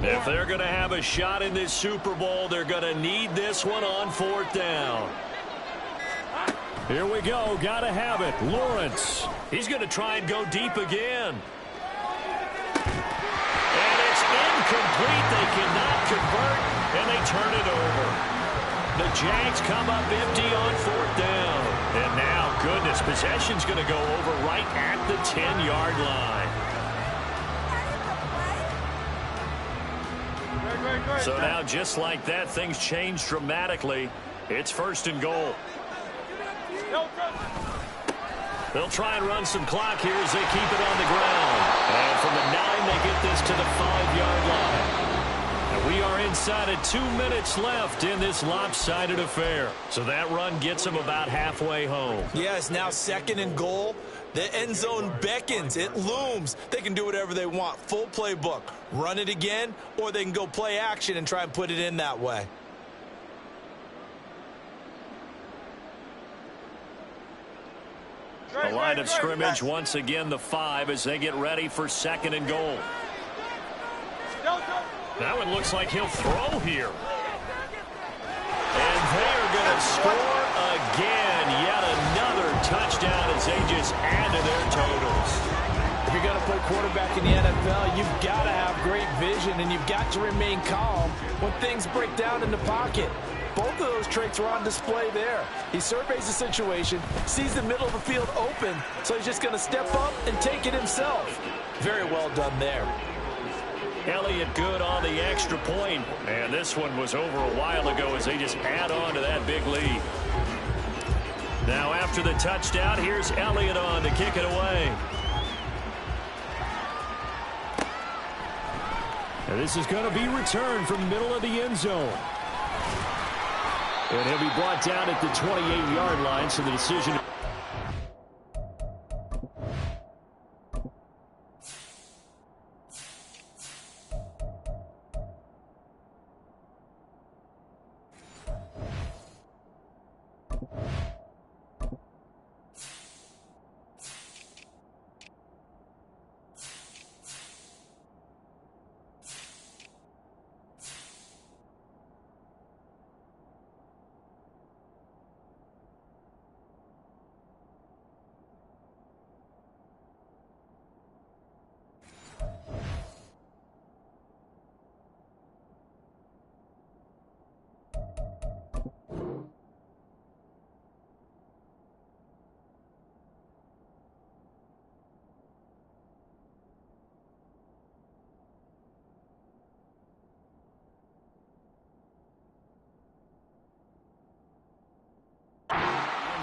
If they're going to have a shot in this Super Bowl, they're going to need this one on 4th down. Here we go. Got to have it. Lawrence. He's going to try and go deep again. And it's incomplete. They cannot convert, and they turn it over. The Jags come up empty on 4th down. And now, goodness, possession's going to go over right at the 10-yard line. So now, just like that, things change dramatically. It's 1st and goal. They'll try and run some clock here as they keep it on the ground. And from the 9, they get this to the 5-yard line. And we are inside of 2 minutes left in this lopsided affair. So that run gets them about halfway home. Yeah, it's now 2nd and goal. The end zone beckons. It looms. They can do whatever they want. Full playbook. Run it again, or they can go play action and try and put it in that way. The line of scrimmage, once again, the 5 as they get ready for 2nd and goal. That one looks like he'll throw here. And they're going to score again. Yet another touchdown as they just add to their totals. If you're going to play quarterback in the NFL, you've got to have great vision, and you've got to remain calm when things break down in the pocket. Both of those traits were on display there. He surveys the situation, sees the middle of the field open, so he's just going to step up and take it himself. Very well done there. Elliott good on the extra point. And this one was over a while ago as they just add on to that big lead. Now after the touchdown, here's Elliott on to kick it away. And this is going to be returned from middle of the end zone. And he'll be brought down at the 28-yard line, so the decision...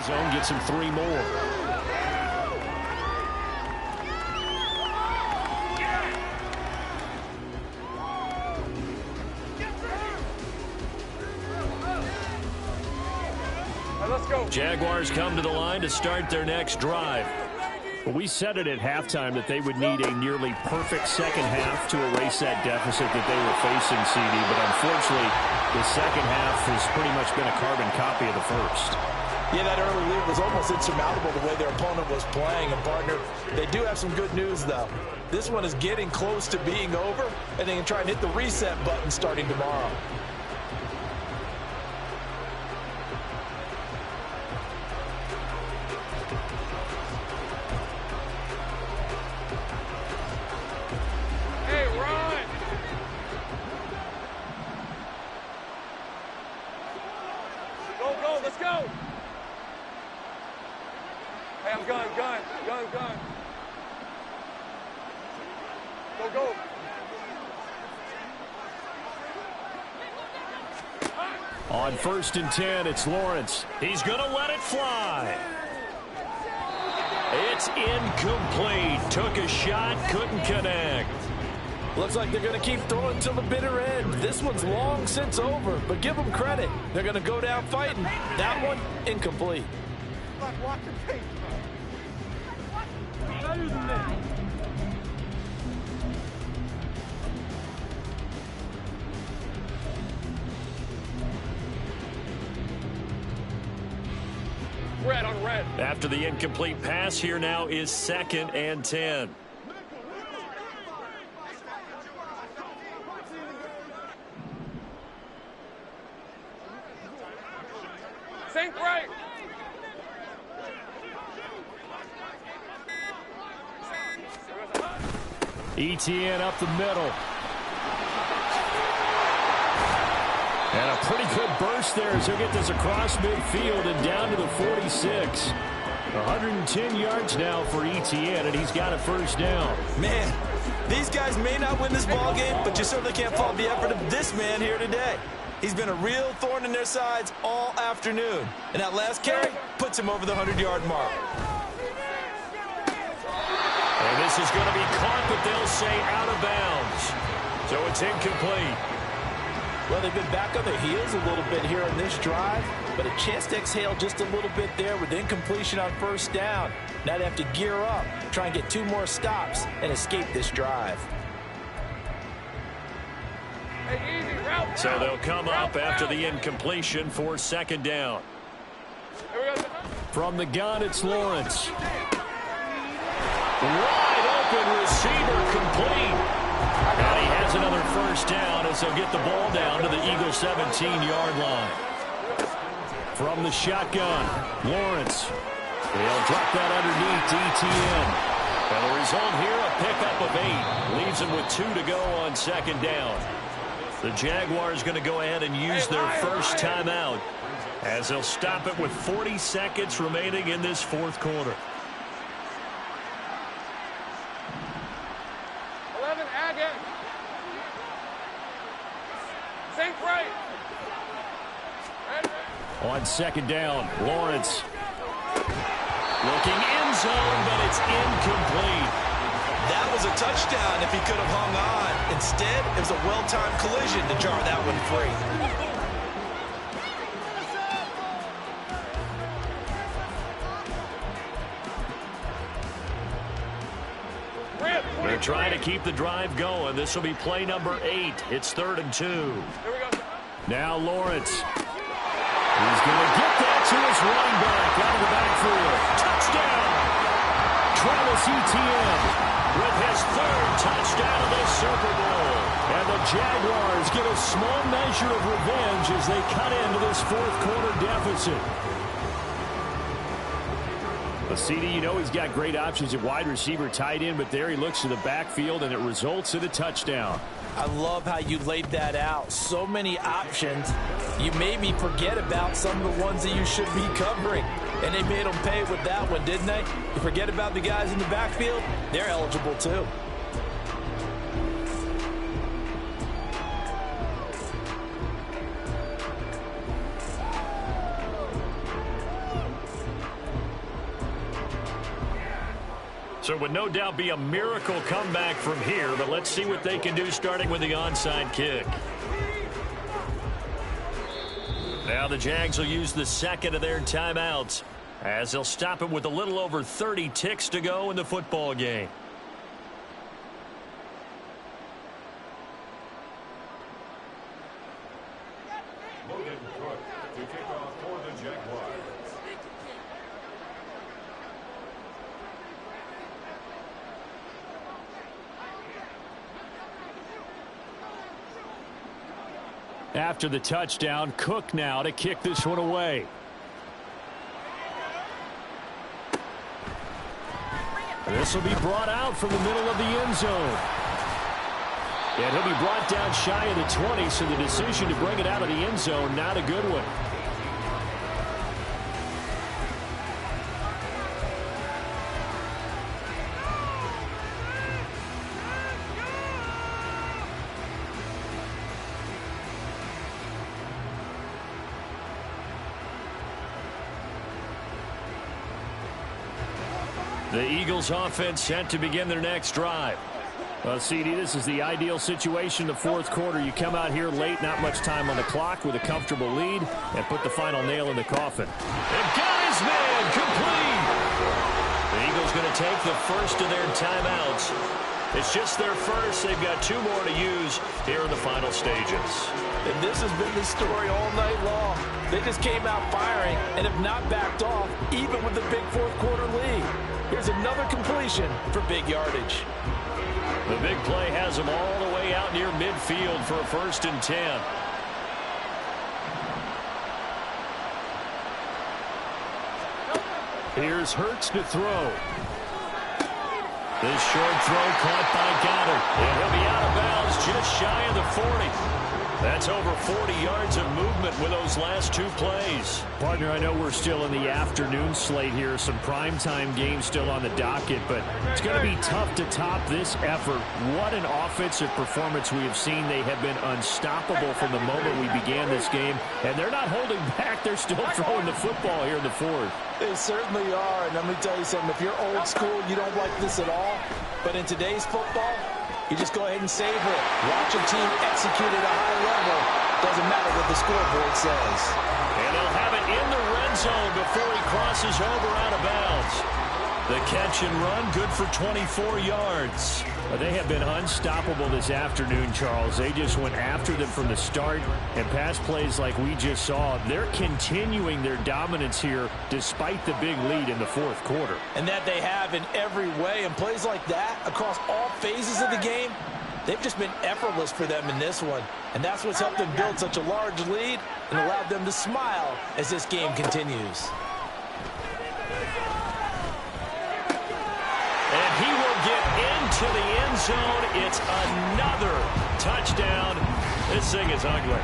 Zone gets him 3 more. let's go. Jaguars come to the line to start their next drive. Well, we said it at halftime that they would need a nearly perfect second half to erase that deficit that they were facing, CD. But unfortunately, the second half has pretty much been a carbon copy of the first. Yeah, that early lead was almost insurmountable the way their opponent was playing. And, partner, they do have some good news, though. This one is getting close to being over, and they can try and hit the reset button starting tomorrow. Hey, run! Go, let's go! Hey, I'm gun. Go. On 1st and 10, it's Lawrence. He's going to let it fly. It's incomplete. Took a shot, couldn't connect. Looks like they're going to keep throwing till the bitter end. This one's long since over, but give them credit. They're going to go down fighting. That one, incomplete. Red on red. After the incomplete pass, here now is 2nd and 10. Sink right. ETN up the middle. And a pretty good burst there as he'll get this across midfield and down to the 46. 110 yards now for ETN, and he's got a first down. Man, these guys may not win this ball game, but you certainly can't fault the effort of this man here today. He's been a real thorn in their sides all afternoon. And that last carry puts him over the 100-yard mark. And this is going to be caught, but they'll say out of bounds. So it's incomplete. Well, they've been back on their heels a little bit here in this drive, but a chance to exhale just a little bit there with incompletion on 1st down. Now they have to gear up, try and get 2 more stops, and escape this drive. Hey, easy, route. So they'll come up after the incompletion for 2nd down. Here we go. From the gun, it's Lawrence. Wide open receiver complete. And he has another first down as they'll get the ball down to the Eagles' 17-yard line. From the shotgun, Lawrence. They'll drop that underneath to ETN. And the result here, a pickup of 8. Leaves them with 2 to go on 2nd down. The Jaguars going to go ahead and use their first timeout as they'll stop it with 40 seconds remaining in this 4th quarter. 11, again. Sink right. On 2nd down, Lawrence. Looking end zone, but it's incomplete. That was a touchdown if he could have hung on. Instead, it was a well-timed collision to jar that one free. They're trying to keep the drive going. This will be play number 8. It's 3rd and 2. Here we go. Now Lawrence. He's going to get that to his running back out of the backfield. Touchdown! Travis Etienne with his 3rd touchdown of the Super Bowl. And the Jaguars get a small measure of revenge as they cut into this 4th quarter deficit. But CD, you know he's got great options at wide receiver, tight end, but there he looks to the backfield, and it results in a touchdown. I love how you laid that out. So many options. You made me forget about some of the ones that you should be covering. And they made them pay with that one, didn't they? You forget about the guys in the backfield, they're eligible too. So it would no doubt be a miracle comeback from here, but let's see what they can do starting with the onside kick. Now the Jags will use the second of their timeouts as they'll stop it with a little over 30 ticks to go in the football game. To kick off for the Jaguars. After the touchdown, Cook now to kick this one away. This will be brought out from the middle of the end zone. And he'll be brought down shy of the 20, so the decision to bring it out of the end zone, not a good one. The Eagles offense set to begin their next drive. Well, CD, this is the ideal situation in the fourth quarter. You come out here late, not much time on the clock with a comfortable lead, and put the final nail in the coffin. And got his man complete. The Eagles going to take the first of their timeouts. It's just their first. They've got two more to use here in the final stages. And this has been the story all night long. They just came out firing and have not backed off, even with the big fourth quarter lead. Here's another completion for big yardage. The big play has them all the way out near midfield for a 1st and 10. Here's Hurts to throw. This short throw caught by Goddard. And he'll be out of bounds just shy of the 40. That's over 40 yards of movement with those last two plays. Partner, I know we're still in the afternoon slate here. Some primetime games still on the docket, but it's going to be tough to top this effort. What an offensive performance we have seen. They have been unstoppable from the moment we began this game, and they're not holding back. They're still throwing the football here in the fourth. They certainly are, and let me tell you something. If you're old school, you don't like this at all. But in today's football, you just go ahead and savor it. Watch your team execute at a high level. Doesn't matter what the scoreboard says. And they'll have it in the red zone before he crosses over out of bounds. The catch and run, good for 24 yards. They have been unstoppable this afternoon, Charles. They just went after them from the start, and pass plays like we just saw. They're continuing their dominance here despite the big lead in the fourth quarter. And that they have in every way. And plays like that across all phases of the game, they've just been effortless for them in this one. And that's what's helped them build such a large lead and allowed them to smile as this game continues. And he will get into the end zone. It's another touchdown. This thing is ugly.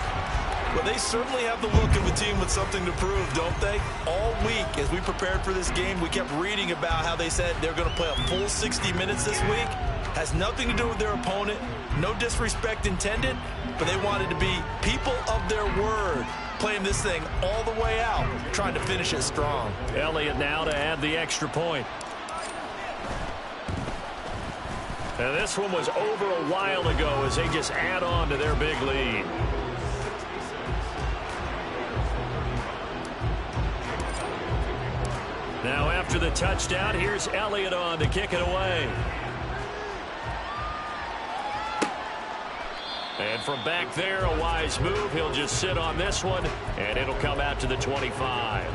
Well, they certainly have the look of a team with something to prove, don't they? All week, as we prepared for this game, we kept reading about how they said they're going to play a full 60 minutes this week. Has nothing to do with their opponent. No disrespect intended, but they wanted to be people of their word, playing this thing all the way out, trying to finish it strong. Elliott now to add the extra point. And this one was over a while ago as they just add on to their big lead. Now after the touchdown, here's Elliott on to kick it away. And from back there, a wise move. He'll just sit on this one, and it'll come out to the 25.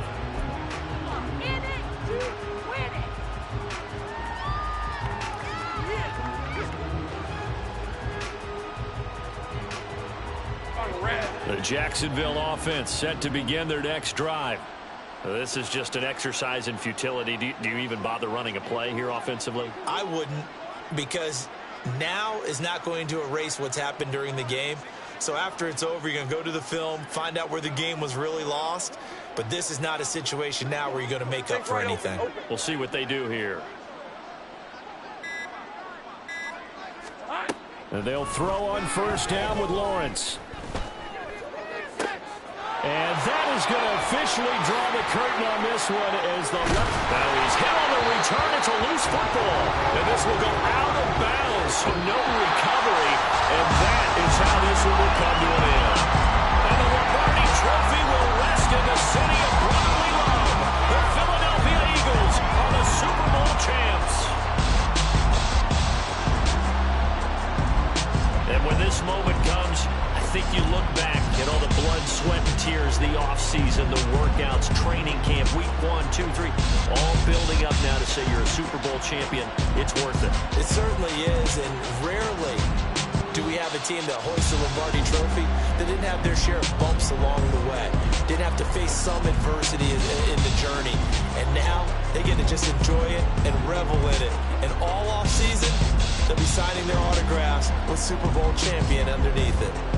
The Jacksonville offense set to begin their next drive. This is just an exercise in futility. Do you even bother running a play here offensively? I wouldn't, because now is not going to erase what's happened during the game. So after it's over, you're going to go to the film, find out where the game was really lost. But this is not a situation now where you're going to make up for anything. We'll see what they do here. And they'll throw on first down with Lawrence. And that is going to officially draw the curtain on this one as the left. Now he's hit on the return. It's a loose football. And this will go out of bounds, so no recovery. And that is how this one will come to an end. And the Lombardi Trophy will wrap years, the offseason, the workouts, training camp, week 1, 2, 3, all building up now to say you're a Super Bowl champion. It's worth it. It certainly is, and rarely do we have a team that hoists the Lombardi Trophy that didn't have their share of bumps along the way, didn't have to face some adversity in the journey, and now they get to just enjoy it and revel in it. And all off season, they'll be signing their autographs with Super Bowl champion underneath it.